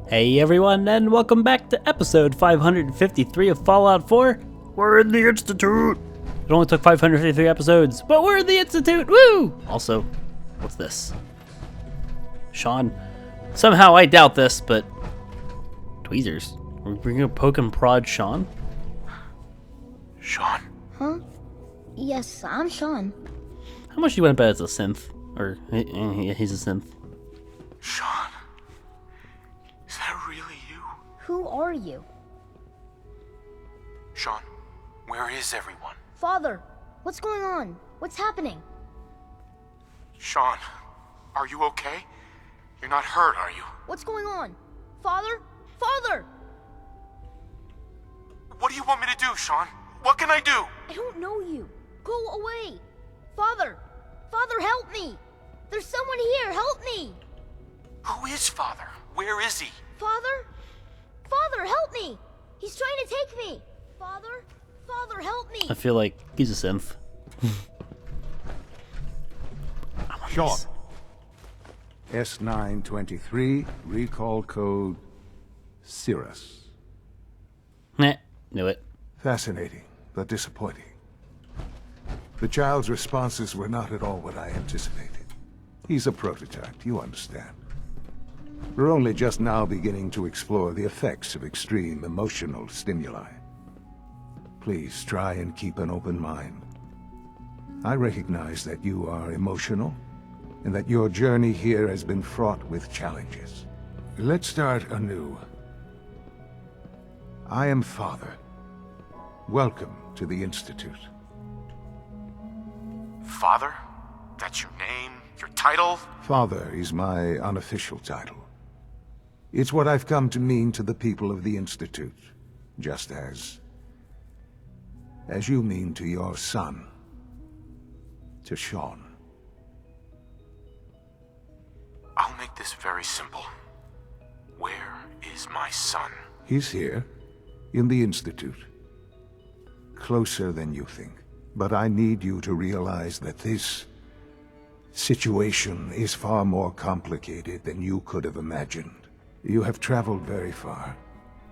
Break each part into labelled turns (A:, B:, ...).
A: Hey everyone, and welcome back to episode 553 of Fallout 4. We're in the Institute! It only took 553 episodes, but we're in the Institute! Woo! Also, what's this? Shaun. Somehow I doubt this, but... tweezers. We're gonna poke and prod Shaun?
B: Shaun.
C: Huh? Yes, I'm Shaun.
A: How much you went bet as a synth? Or, he's a synth.
B: Shaun. Is that really you?
C: Who are you?
B: Shaun, where is everyone?
C: Father, what's going on? What's happening?
B: Shaun, are you okay? You're not hurt, are you?
C: What's going on? Father? Father!
B: What do you want me to do, Shaun? What can I do?
C: I don't know you. Go away. Father! Father, help me! There's someone here, help me!
B: Who is Father? Where is he?
C: Father? Father, help me! He's trying to take me! Father? Father, help me!
A: I feel like he's a synth.
D: Shaun. S923, recall code Cirrus.
A: Nah, knew it.
D: Fascinating, but disappointing. The child's responses were not at all what I anticipated. He's a prototype, you understand. We're only just now beginning to explore the effects of extreme emotional stimuli. Please try and keep an open mind. I recognize that you are emotional, and that your journey here has been fraught with challenges. Let's start anew. I am Father. Welcome to the Institute.
B: Father? That's your name? Your title?
D: Father is my unofficial title. It's what I've come to mean to the people of the Institute, just as you mean to your son, to Shaun.
B: I'll make this very simple. Where is my son?
D: He's here, in the Institute. Closer than you think. But I need you to realize that this situation is far more complicated than you could have imagined. You have traveled very far,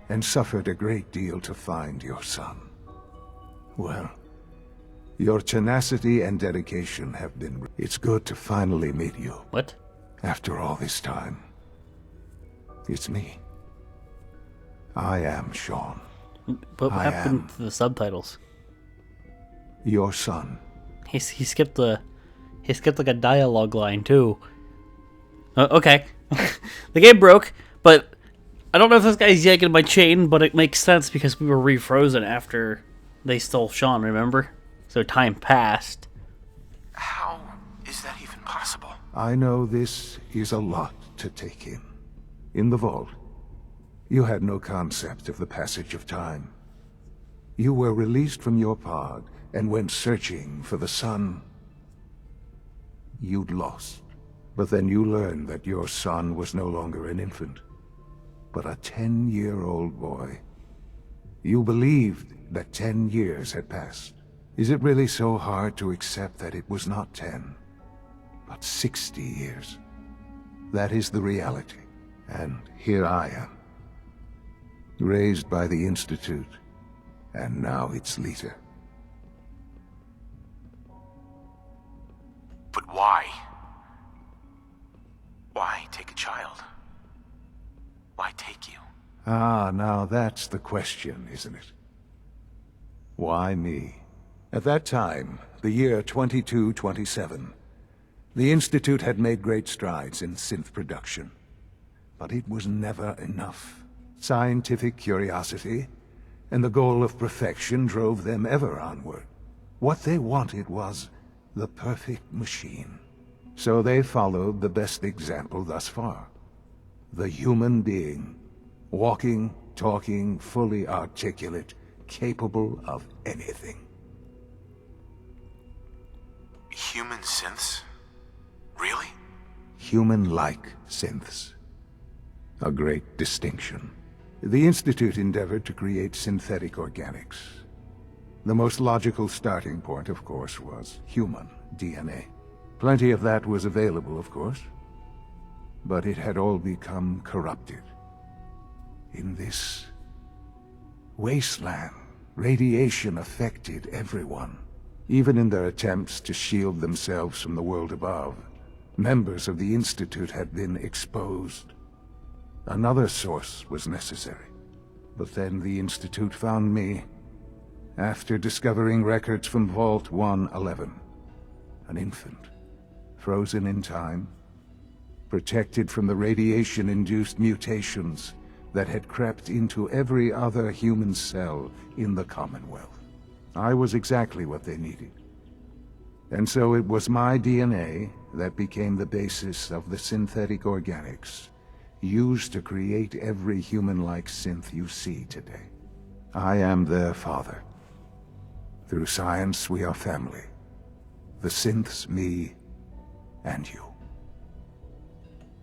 D: and suffered a great deal to find your son. Well, your tenacity and dedication have been... It's good to finally meet you.
A: What?
D: After all this time. It's me. I am Shaun.
A: What
D: I
A: happened
D: am.
A: to the subtitles?
D: Your son.
A: He skipped like a dialogue line too. Okay. The game broke, but I don't know if this guy's yanking my chain, but it makes sense because we were refrozen after they stole Shaun, remember? So time passed.
B: How is that even possible?
D: I know this is a lot to take in. In the vault, you had no concept of the passage of time. You were released from your pod and went searching for the son you'd lost. But then you learned that your son was no longer an infant, but a 10-year-old boy. You believed that 10 years had passed. Is it really so hard to accept that it was not 10, but 60 years? That is the reality. And here I am, raised by the Institute, and now its leader.
B: But why? Why take a child? Why take you?
D: Ah, now that's the question, isn't it? Why me? At that time, the year 2227, the Institute had made great strides in synth production. But it was never enough. Scientific curiosity and the goal of perfection drove them ever onward. What they wanted was the perfect machine. So they followed the best example thus far. The human being. Walking, talking, fully articulate, capable of anything.
B: Human synths? Really?
D: Human-like synths. A great distinction. The Institute endeavored to create synthetic organics. The most logical starting point, of course, was human DNA. Plenty of that was available, of course. But it had all become corrupted. in this wasteland, radiation affected everyone. Even in their attempts to shield themselves from the world above, members of the Institute had been exposed. Another source was necessary. But then the Institute found me, after discovering records from Vault 111. An infant, frozen in time, protected from the radiation-induced mutations that had crept into every other human cell in the Commonwealth. I was exactly what they needed. And so it was my DNA that became the basis of the synthetic organics used to create every human-like synth you see today. I am their father. Through science, we are family. The synths, me, and you.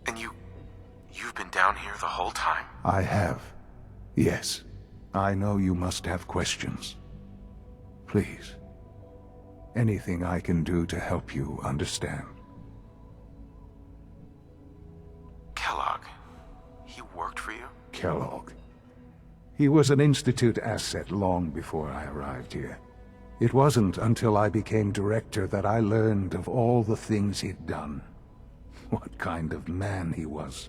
B: And you've been down here the whole time?
D: I have. Yes. I know you must have questions. Please. Anything I can do to help you understand.
B: Kellogg. He worked for you?
D: Kellogg. He was an Institute asset long before I arrived here. It wasn't until I became director that I learned of all the things he'd done. What kind of man he was.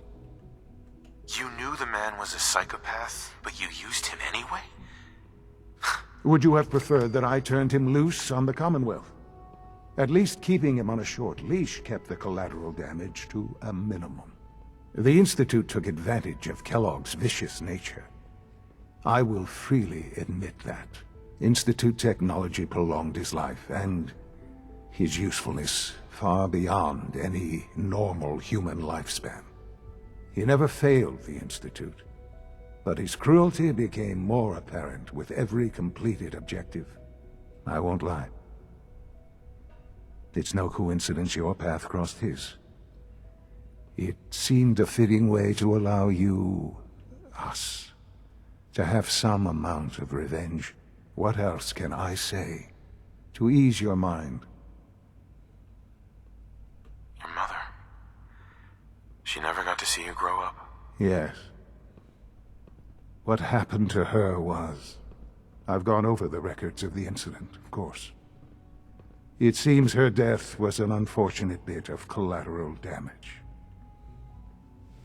B: You knew the man was a psychopath, but you used him anyway?
D: Would you have preferred that I turned him loose on the Commonwealth? At least keeping him on a short leash kept the collateral damage to a minimum. The Institute took advantage of Kellogg's vicious nature. I will freely admit that. Institute technology prolonged his life, and his usefulness far beyond any normal human lifespan. He never failed the Institute, but his cruelty became more apparent with every completed objective. I won't lie. It's no coincidence your path crossed his. It seemed a fitting way to allow you, us, to have some amount of revenge. What else can I say to ease your mind?
B: Your mother. She never got to see you grow up?
D: Yes. What happened to her was... I've gone over the records of the incident, of course. It seems her death was an unfortunate bit of collateral damage.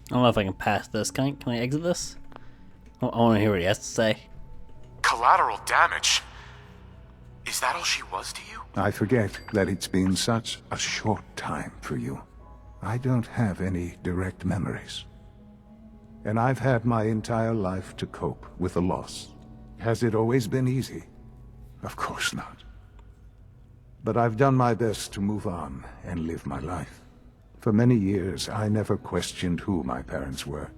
A: I don't know if I can pass this. Can I exit this? I want to hear what he has to say.
B: Collateral damage? Is that all she was to you?
D: I forget that it's been such a short time for you. I don't have any direct memories. And I've had my entire life to cope with the loss. Has it always been easy? Of course not. But I've done my best to move on and live my life. For many years, I never questioned who my parents were.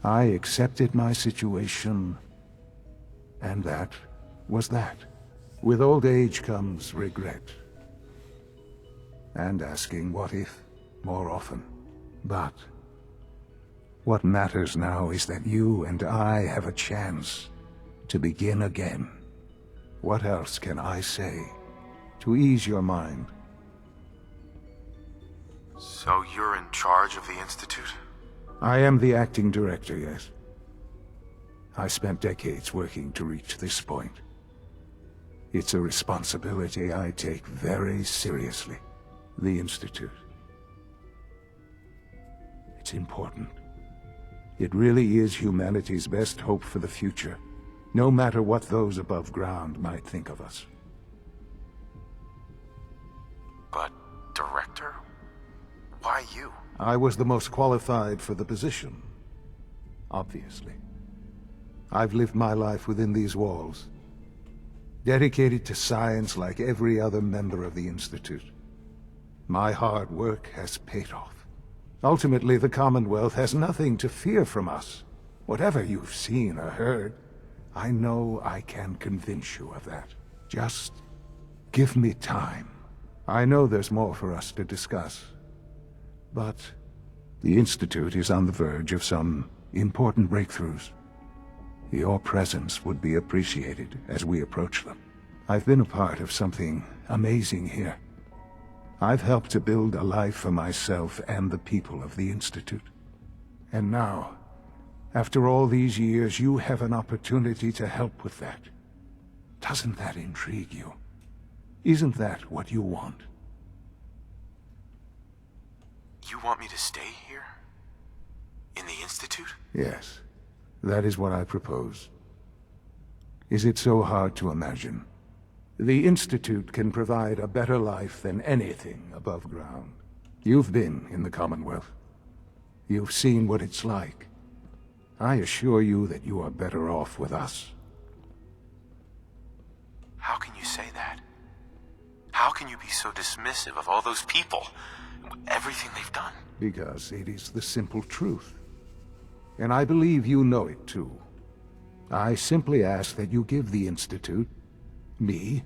D: I accepted my situation, and that was that. With old age comes regret. And asking what if more often. But what matters now is that you and I have a chance to begin again. What else can I say to ease your mind?
B: So you're in charge of the Institute?
D: I am the acting director, yes. I spent decades working to reach this point. It's a responsibility I take very seriously. The Institute. It's important. It really is humanity's best hope for the future, no matter what those above ground might think of us.
B: But, director? Why you?
D: I was the most qualified for the position. Obviously. I've lived my life within these walls, dedicated to science like every other member of the Institute. My hard work has paid off. Ultimately, the Commonwealth has nothing to fear from us. Whatever you've seen or heard, I know I can convince you of that. Just give me time. I know there's more for us to discuss. But the Institute is on the verge of some important breakthroughs. Your presence would be appreciated as we approach them. I've been a part of something amazing here. I've helped to build a life for myself and the people of the Institute. And now, After all these years, you have an opportunity to help with that. Doesn't that intrigue you? Isn't that what you want?
B: You want me to stay here? In the Institute?
D: Yes, that is what I propose. Is it so hard to imagine? The Institute can provide a better life than anything above ground. You've been in the Commonwealth. You've seen what it's like. I assure you that you are better off with us.
B: How can you say that? How can you be so dismissive of all those people? Everything they've done?
D: Because it is the simple truth. And I believe you know it too. I simply ask that you give the Institute, me,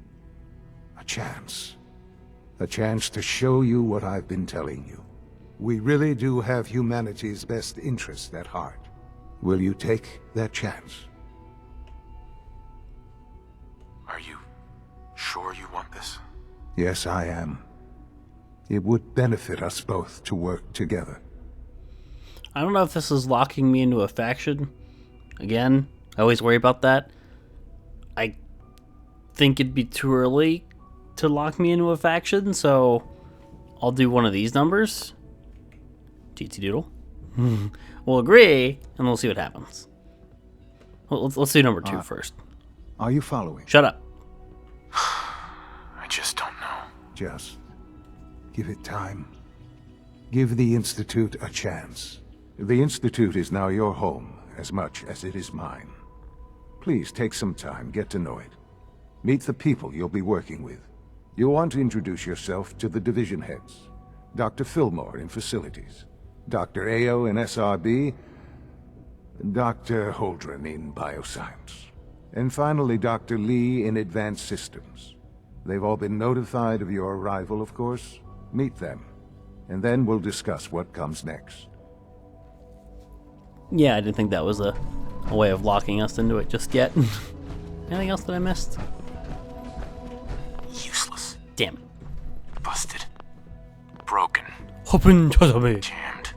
D: a chance. A chance to show you what I've been telling you. We really do have humanity's best interest at heart. Will you take that chance?
B: Are you sure you want this?
D: Yes, I am. It would benefit us both to work together.
A: I don't know if this is locking me into a faction. Again, I always worry about that. I think it'd be too early to lock me into a faction, so I'll do one of these numbers. GT Doodle. We'll agree, and we'll see what happens. Well, let's do number 2 first.
D: Are you following?
A: Shut up.
B: I just don't know.
D: Just give it time. Give the Institute a chance. The Institute is now your home as much as it is mine. Please take some time, get to know it. Meet the people you'll be working with. You'll want to introduce yourself to the division heads. Dr. Fillmore in Facilities, Dr. Ayo in SRB, Dr. Holdren in Bioscience, and finally Dr. Lee in Advanced Systems. They've all been notified of your arrival, of course. Meet them, and then we'll discuss what comes next.
A: Yeah, I didn't think that was a way of locking us into it just yet. Anything else that I missed?
B: Useless.
A: Damn it.
B: Busted. Broken.
A: Open to me.
B: Jammed.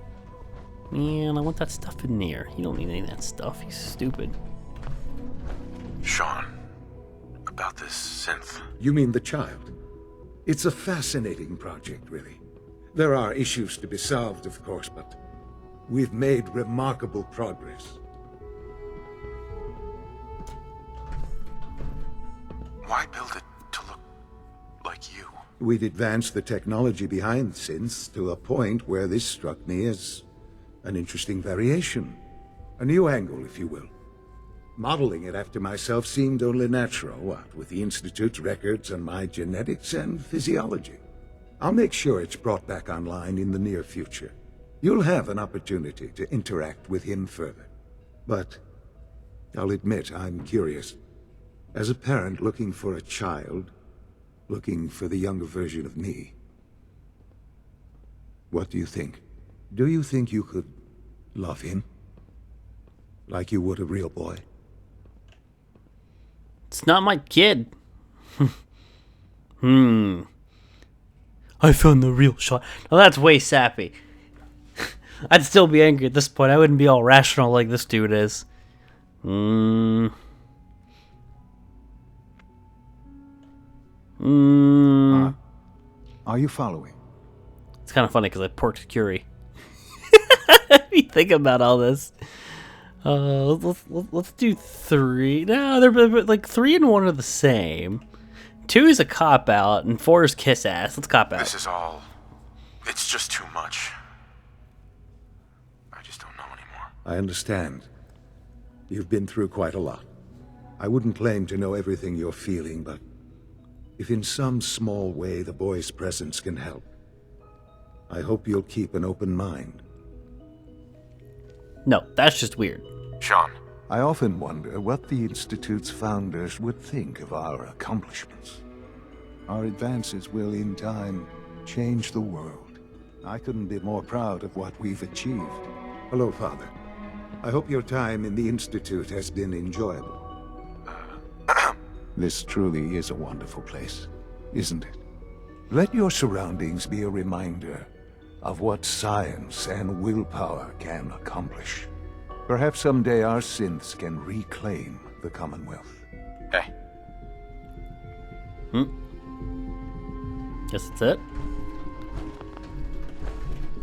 A: Man, I want that stuff in there. You don't need any of that stuff. He's stupid.
B: Shaun, about this synth.
D: You mean the child? It's a fascinating project, really. There are issues to be solved, of course, but we've made remarkable progress.
B: Why build it to look like you?
D: We'd advanced the technology behind synths to a point where this struck me as an interesting variation. A new angle, if you will. Modeling it after myself seemed only natural, what with the Institute's records on my genetics and physiology. I'll make sure it's brought back online in the near future. You'll have an opportunity to interact with him further. But I'll admit I'm curious. As a parent looking for a child, looking for the younger version of me, what do you think? Do you think you could love him? Like you would a real boy?
A: It's not my kid. I found the real Shaun. Now that's way sappy. I'd still be angry at this point. I wouldn't be all rational like this dude is.
D: Are you following?
A: It's kind of funny because I porked Curie. You think about all this. Let's do 3. No, they're like 3 and 1 are the same. 2 is a cop out, and 4 is kiss ass. Let's cop out.
B: This is all... It's just too much. I just don't know anymore.
D: I understand. You've been through quite a lot. I wouldn't claim to know everything you're feeling, but if in some small way the boy's presence can help, I hope you'll keep an open mind.
A: No, that's just weird.
B: Shaun.
D: I often wonder what the Institute's founders would think of our accomplishments. Our advances will, in time, change the world. I couldn't be more proud of what we've achieved. Hello, Father. I hope your time in the Institute has been enjoyable. This truly is a wonderful place, isn't it? Let your surroundings be a reminder of what science and willpower can accomplish. Perhaps someday our synths can reclaim the Commonwealth.
B: Hey,
A: Guess that's it.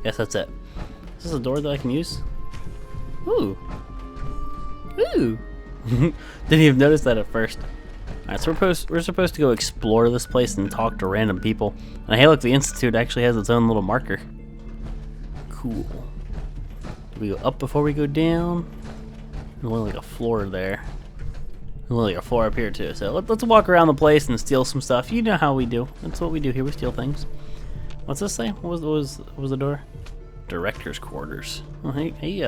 A: Guess that's it. Is this a door that I can use? Ooh. Ooh. Didn't even notice that at first. Alright, so we're supposed to go explore this place and talk to random people. And hey, look, the Institute actually has its own little marker. Cool. Do we go up before we go down? There's only like a floor there. There's only like a floor up here too. So let's walk around the place and steal some stuff. You know how we do. That's what we do here. We steal things. What's this say? What was the door? Director's quarters. Oh, hey,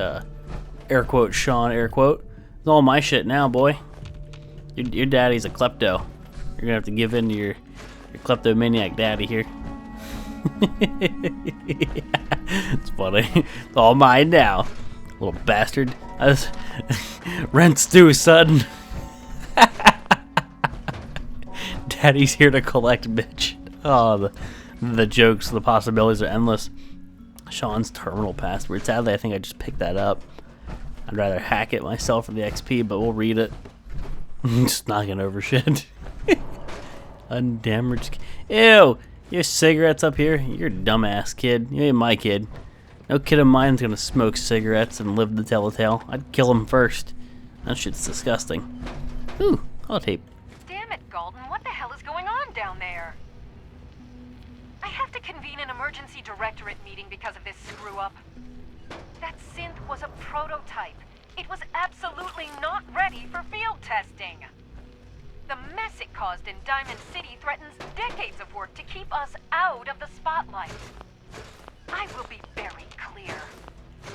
A: air quote, Shaun, air quote. It's all my shit now, boy. Your daddy's a klepto. You're gonna have to give in to your kleptomaniac daddy here. It's funny. It's all mine now, little bastard. Rent's due, son. Daddy's here to collect, bitch. Oh, the jokes, the possibilities are endless. Shaun's terminal password. Sadly, I think I just picked that up. I'd rather hack it myself for the XP, but we'll read it. Just knocking over shit. Undamaged. Ew! You have cigarettes up here? You're a dumbass kid. You ain't my kid. No kid of mine's gonna smoke cigarettes and live to tell a tale. I'd kill him first. That shit's disgusting. Ooh, holotape.
E: Damn it, Golden. What the hell is going on down there? I have to convene an emergency directorate meeting because of this screw-up. That synth was a prototype. It was absolutely not ready for field testing. The mess it caused in Diamond City threatens decades of work to keep us out of the spotlight. I will be very clear.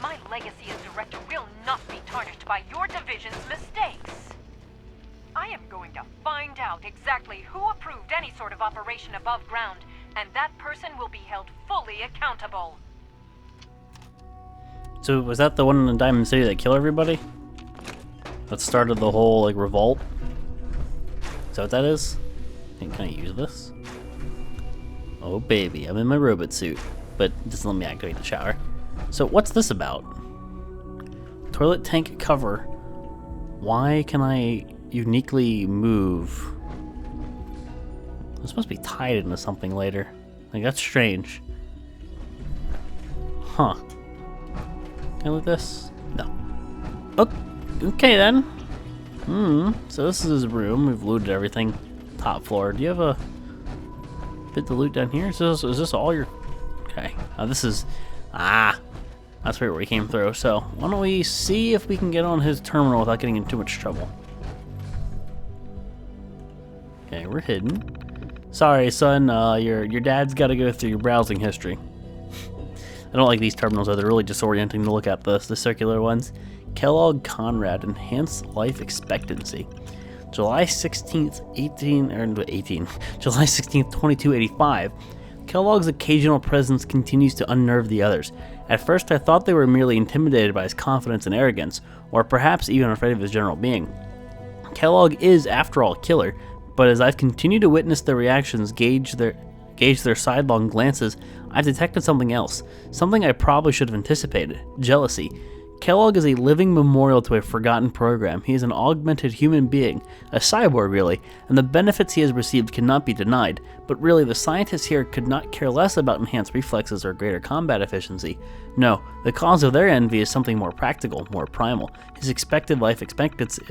E: My legacy as director will not be tarnished by your division's mistakes. I am going to find out exactly who approved any sort of operation above ground, and that person will be held fully accountable.
A: So was that the one in Diamond City that killed everybody? That started the whole like revolt? Is that what that is? Can I use this? Oh baby, I'm in my robot suit, but it doesn't let me activate the shower. So what's this about? Toilet tank cover. Why can I uniquely move? I'm supposed to be tied into something later. Like that's strange. Huh. Can I loot this? No. Okay then. So this is his room. We've looted everything. Top floor. Do you have a bit to loot down here? Is this all your... Okay. This is... That's where we came through. So why don't we see if we can get on his terminal without getting in too much trouble. Okay, we're hidden. Sorry, son. Your dad's got to go through your browsing history. I don't like these terminals though. They're really disorienting to look at the circular ones. Kellogg Conrad, enhanced life expectancy. July 16th, July 16th, 2285. Kellogg's occasional presence continues to unnerve the others. At first I thought they were merely intimidated by his confidence and arrogance, or perhaps even afraid of his general being. Kellogg is, after all, a killer, but as I've continued to witness their reactions, gauge their sidelong glances, I've detected something else. Something I probably should have anticipated. Jealousy. Kellogg is a living memorial to a forgotten program. He is an augmented human being, a cyborg really, and the benefits he has received cannot be denied, but really the scientists here could not care less about enhanced reflexes or greater combat efficiency. No, the cause of their envy is something more practical, more primal. His enhanced life expectancy,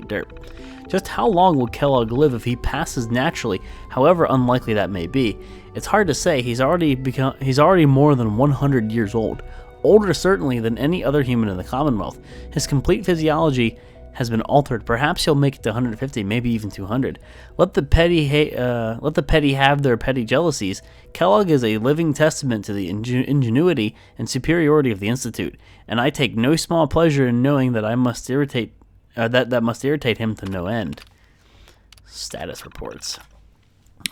A: derp. Just how long will Kellogg live if he passes naturally, however unlikely that may be? It's hard to say. He's already more than 100 years old. Older certainly than any other human in the Commonwealth. His complete physiology has been altered. Perhaps he'll make it to 150, maybe even 200. Let the petty have their petty jealousies. Kellogg is a living testament to the ingenuity and superiority of the Institute, and I take no small pleasure in knowing that that must irritate him to no end. Status reports.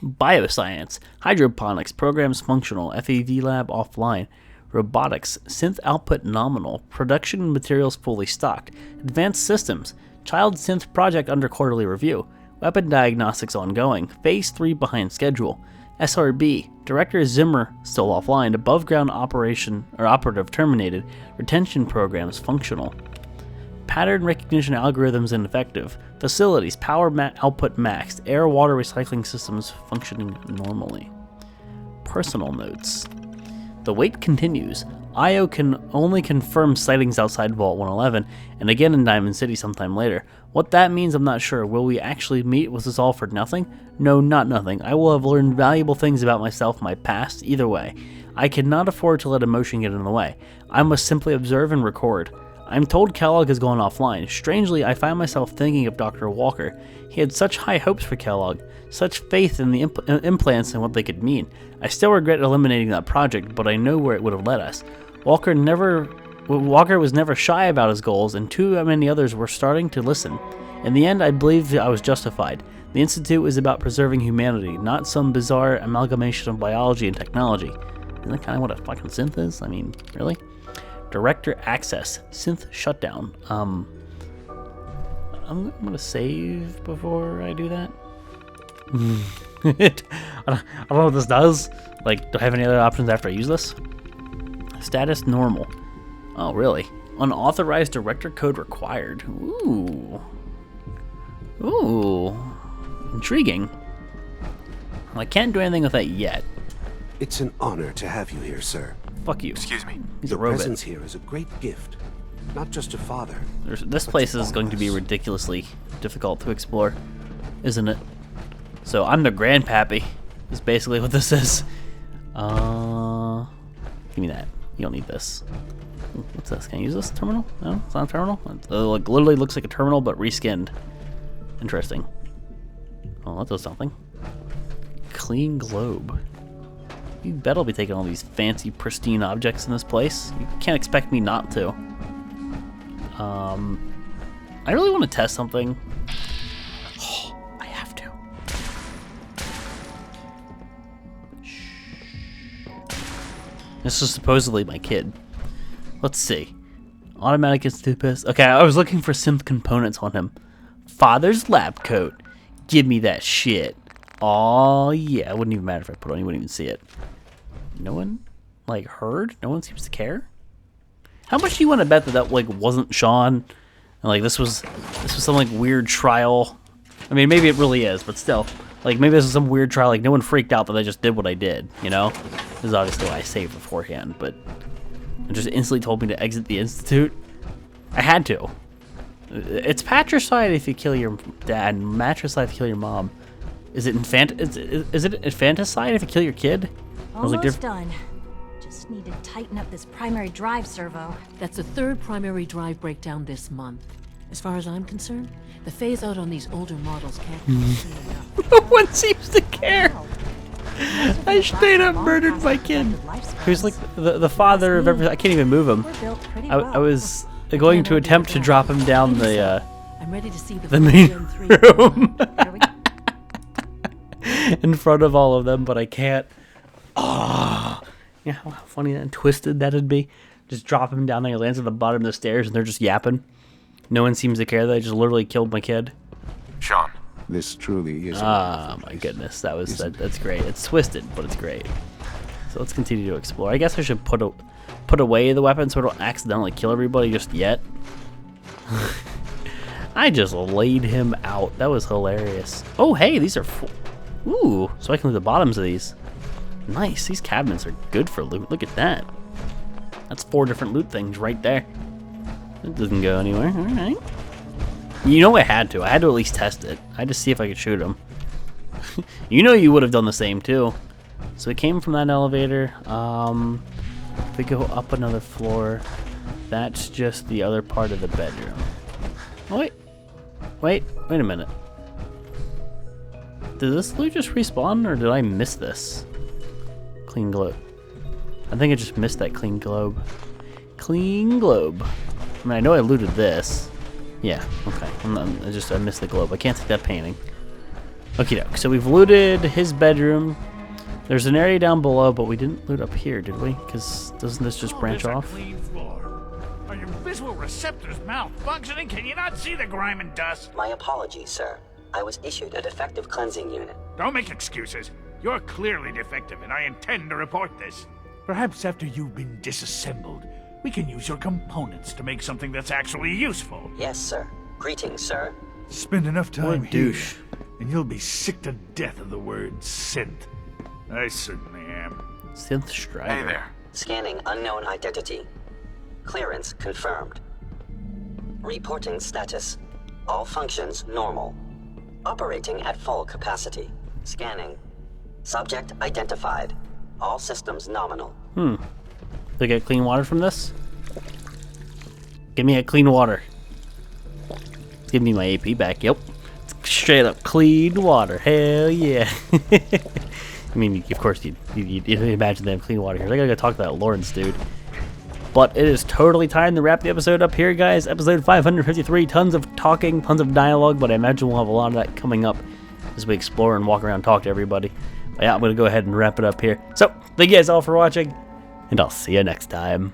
A: Bioscience, hydroponics, programs functional, FAV lab offline, robotics, synth output nominal, production materials fully stocked, advanced systems, child synth project under quarterly review, weapon diagnostics ongoing, phase 3 behind schedule, SRB. Director Zimmer still offline. Above ground operation or operative terminated. Retention programs functional. Pattern recognition algorithms ineffective. Facilities power output maxed. Air water recycling systems functioning normally. Personal notes. The wait continues. IO can only confirm sightings outside Vault 111 and again in Diamond City sometime later. What that means, I'm not sure. Will we actually meet? Was this all for nothing? No, not nothing. I will have learned valuable things about myself, my past, either way. I cannot afford to let emotion get in the way. I must simply observe and record. I'm told Kellogg has gone offline. Strangely, I find myself thinking of Dr. Walker. He had such high hopes for Kellogg, such faith in the implants and what they could mean. I still regret eliminating that project, but I know where it would have led us. Walker was never shy about his goals, and too many others were starting to listen. In the end, I believe I was justified. The Institute is about preserving humanity, not some bizarre amalgamation of biology and technology. Isn't that kind of what a fucking synth is? I mean, really? Director access. Synth shutdown. I'm gonna save before I do that. I don't know what this does. Like, do I have any other options after I use this? Status normal. Oh, really? Unauthorized director code required. Ooh. Ooh. Intriguing. Well, I can't do anything with that yet.
F: It's an honor to have you here, sir.
A: Fuck you.
B: Excuse me.
A: He's
F: Your
A: a robot.
F: presence here is a great gift, not just to Father.
A: This place is going to be ridiculously difficult to explore, isn't it? So I'm the grandpappy, is basically what this is. Give me that. You don't need this. What's this? Can I use this terminal? No, it's not a terminal. It like, literally looks like a terminal, but reskinned. Interesting. Oh, that does something. Clean globe. You bet I'll be taking all these fancy, pristine objects in this place. You can't expect me not to. I really want to test something. Oh, I have to. Shh. This is supposedly my kid. Let's see. Automatic Institute piss. Okay, I was looking for synth components on him. Father's lab coat. Give me that shit. Oh yeah, it wouldn't even matter if I put it on. You wouldn't even see it. No one, like, heard? No one seems to care? How much do you want to bet that like, wasn't Shaun? And, like, this was some, like, weird trial. I mean, maybe it really is, but still. Like, maybe this is some weird trial. Like, no one freaked out that I just did what I did, you know? This is obviously why I saved beforehand, but it just instantly told me to exit the Institute. I had to. It's patricide if you kill your dad, and matricide if you kill your mom. Is it is it infanticide if you kill your kid?
G: Almost done. Just need to tighten up this primary drive servo.
H: That's the third primary drive breakdown this month. As far as I'm concerned, the phase out on these older models can't be soon enough.
A: No one seems to care. I straight up murdered my kid. Who's like the father of everything. I can't even move him. I was going to attempt to drop him down the
H: I'm ready to see the
A: main
H: Gen 3
A: room in front of all of them, but I can't. Oh, yeah, how funny and twisted that'd be. Just drop him down there, he lands at the bottom of the stairs, and they're just yapping. No one seems to care that I just literally killed my kid.
B: Shaun.
D: This truly is.
A: Ah, my goodness, that's great. It's twisted, but it's great. So let's continue to explore. I guess I should put away the weapon so I don't accidentally kill everybody just yet. I just laid him out. That was hilarious. Oh, hey, these are ooh, so I can loot the bottoms of these. Nice, these cabinets are good for loot. Look at that. That's 4 different loot things right there. It doesn't go anywhere. All right. You know I had to at least test it. I had to see if I could shoot him. You know you would have done the same too. So it came from that elevator. If we go up another floor, that's just the other part of the bedroom. Oh, wait a minute. Did this loot just respawn, or did I miss this? Clean globe. I think I just missed that clean globe. Clean globe. I mean, I know I looted this. Yeah, okay. I missed the globe. I can't take that painting. Okie doke. So we've looted his bedroom. There's an area down below, but we didn't loot up here, did we? Because doesn't this just branch off?
I: Clean floor. Are your visual receptors malfunctioning? Can you not see the grime and dust?
J: My apologies, sir. I was issued a defective cleansing unit.
I: Don't make excuses. You're clearly defective, and I intend to report this. Perhaps after you've been disassembled, we can use your components to make something that's actually useful.
J: Yes, sir. Greetings, sir.
I: Spend enough
A: What a
I: time here,
A: douche.
I: and you'll be sick to death of the word synth. I certainly am.
A: Synth Strider.
B: Hey there.
J: Scanning unknown identity. Clearance confirmed. Reporting status. All functions normal. Operating at full capacity. Scanning. Subject identified. All systems nominal.
A: Do I get clean water from this? Give me a clean water. Give me my AP back. Yep. Straight up clean water. Hell yeah. I mean, of course, you'd imagine they have clean water here. I gotta go talk to that Lawrence dude. But it is totally time to wrap the episode up here, guys. Episode 553. Tons of talking, tons of dialogue, but I imagine we'll have a lot of that coming up as we explore and walk around and talk to everybody. But yeah, I'm gonna go ahead and wrap it up here. So, thank you guys all for watching, and I'll see you next time.